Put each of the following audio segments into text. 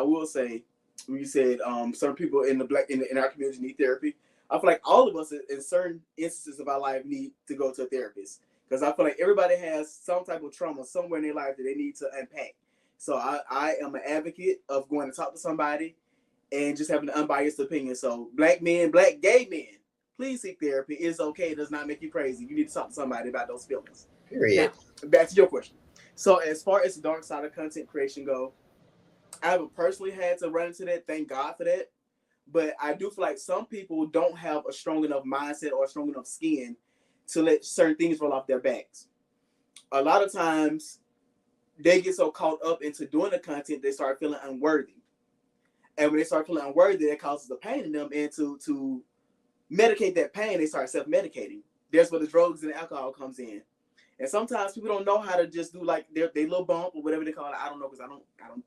I will say, when you said certain people in in our community need therapy, I feel like all of us in certain instances of our life need to go to a therapist, because I feel like everybody has some type of trauma somewhere in their life that they need to unpack. So I am an advocate of going to talk to somebody and just having an unbiased opinion. So black men, black gay men, please seek therapy. It's okay. It does not make you crazy. You need to talk to somebody about those feelings. Period. Now, back to your question. So as far as the dark side of content creation go, I haven't personally had to run into that. Thank God for that. But I do feel like some people don't have a strong enough mindset or a strong enough skin to let certain things roll off their backs. A lot of times they get so caught up into doing the content, they start feeling unworthy. And when they start feeling unworthy, that causes the pain in them. And to medicate that pain, they start self-medicating. That's where the drugs and the alcohol comes in. And sometimes people don't know how to just do like their little bump or whatever they call it. I don't know, because I don't.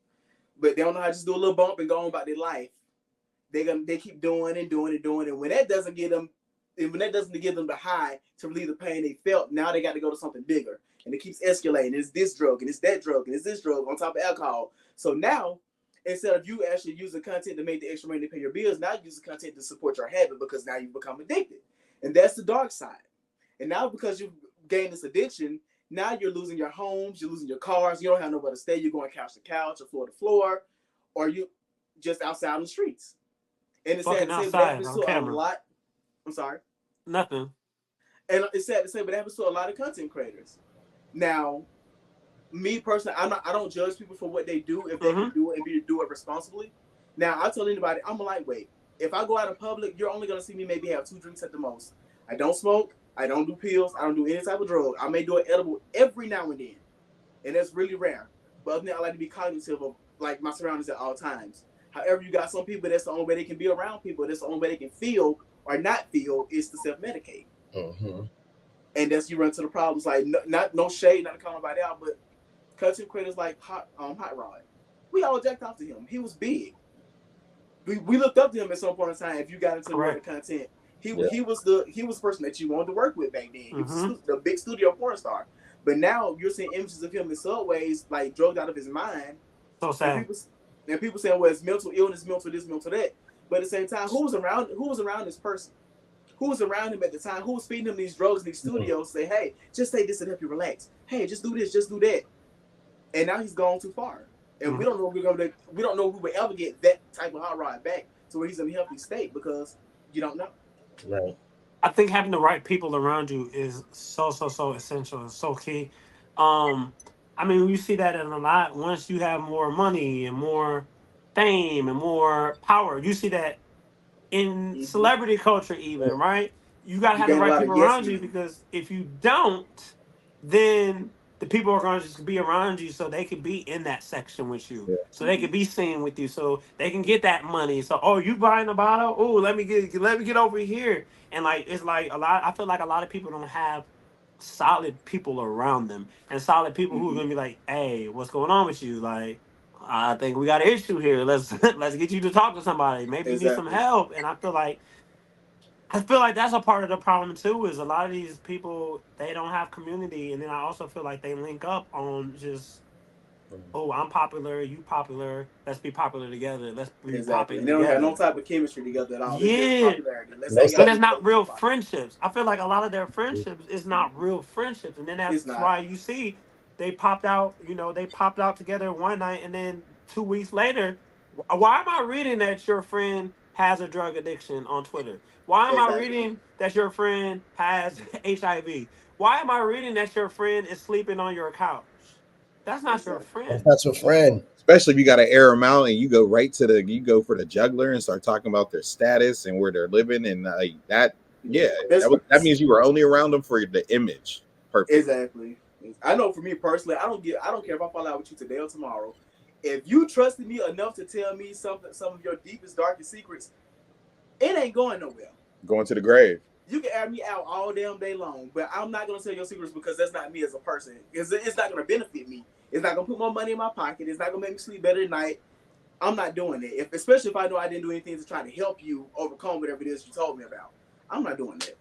But they don't know how to just do a little bump and go on about their life. They keep doing and doing and doing, and when that doesn't give them the high to relieve the pain they felt, now they got to go to something bigger, and it keeps escalating. It's this drug and it's that drug and it's this drug on top of alcohol. So now, instead of you actually using content to make the extra money to pay your bills, now you use the content to support your habit, because now you've become addicted, and that's the dark side. And now because you've gained this addiction, now you're losing your homes, you're losing your cars, you don't have nowhere to stay. You're going couch to couch or floor to floor, or you just outside on the streets. And it's sad Fucking to say, but that outside happens on to a camera. lot. I'm sorry. Nothing. And it's sad to say, but that happens to a lot of content creators. Now, me personally, I don't judge people for what they do if they can do it and do it responsibly. Now, I tell anybody, I'm a lightweight. If I go out in public, you're only gonna see me maybe have 2 drinks at the most. I don't smoke. I don't do pills. I don't do any type of drug. I may do an edible every now and then, and that's really rare. But other than that, I like to be cognitive of like my surroundings at all times. However, you got some people that's the only way they can be around people. That's the only way they can feel or not feel is to self-medicate. Mm-hmm. And that's you run into the problems. Like no shade, not to call nobody out, but content creators like Hot Rod, we all jacked off to him. He was big. We looked up to him at some point in time. If you got into the content, he was the person that you wanted to work with back then. He was the big studio porn star. But now you're seeing images of him in subways, like drugged out of his mind. So sad. And people saying, well, it's mental illness, mental this, mental that. But at the same time, who was around this person? Who was around him at the time? Who was feeding him these drugs in these studios? Say, hey, just say this and help you relax. Hey, just do this, just do that. And now he's gone too far. And we don't know if we don't know if we will ever get that type of hot rod back to where he's in a healthy state, because you don't know. Right. I think having the right people around you is so essential and so key. I mean, you see that in a lot. Once you have more money and more fame and more power, you see that in celebrity culture, even, right? You gotta have the right people around you, because if you don't, then the people are going to just be around you so they can be in that section with you, so they can be seen with you, so they can get that money. So, oh, you buying a bottle? Oh, let me get over here. And like, it's like a lot. I feel like a lot of people don't have solid people around them, and solid people who are gonna be like, hey, what's going on with you? Like, I think we got an issue here. Let's let's get you to talk to somebody. Maybe you need some help. And I feel like that's a part of the problem too. Is a lot of these people, they don't have community, and then I also feel like they link up on just, oh, I'm popular, you popular, let's be popular together. Let's be popular. And they don't have no type of chemistry together at all. Yeah, and that's not real friendships. I feel like a lot of their friendships is not real friendships, and then that's why you see they popped out. You know, they popped out together one night, and then 2 weeks later, why am I reading that your friend has a drug addiction on Twitter? Why am I reading that your friend has HIV? Why am I reading that your friend is sleeping on your couch? That's not your friend. That's your friend. Especially if you got to air them out and you go for the juggler and start talking about their status and where they're living and that. Yeah, that means you were only around them for the image. Perfect. Exactly. I know for me personally, I don't care if I fall out with you today or tomorrow. If you trusted me enough to tell me some of your deepest, darkest secrets, it ain't going nowhere. Going to the grave. You can air me out all damn day long, but I'm not going to tell your secrets, because that's not me as a person. It's not going to benefit me. It's not going to put more money in my pocket. It's not going to make me sleep better at night. I'm not doing it. Especially if I know I didn't do anything to try to help you overcome whatever it is you told me about. I'm not doing that.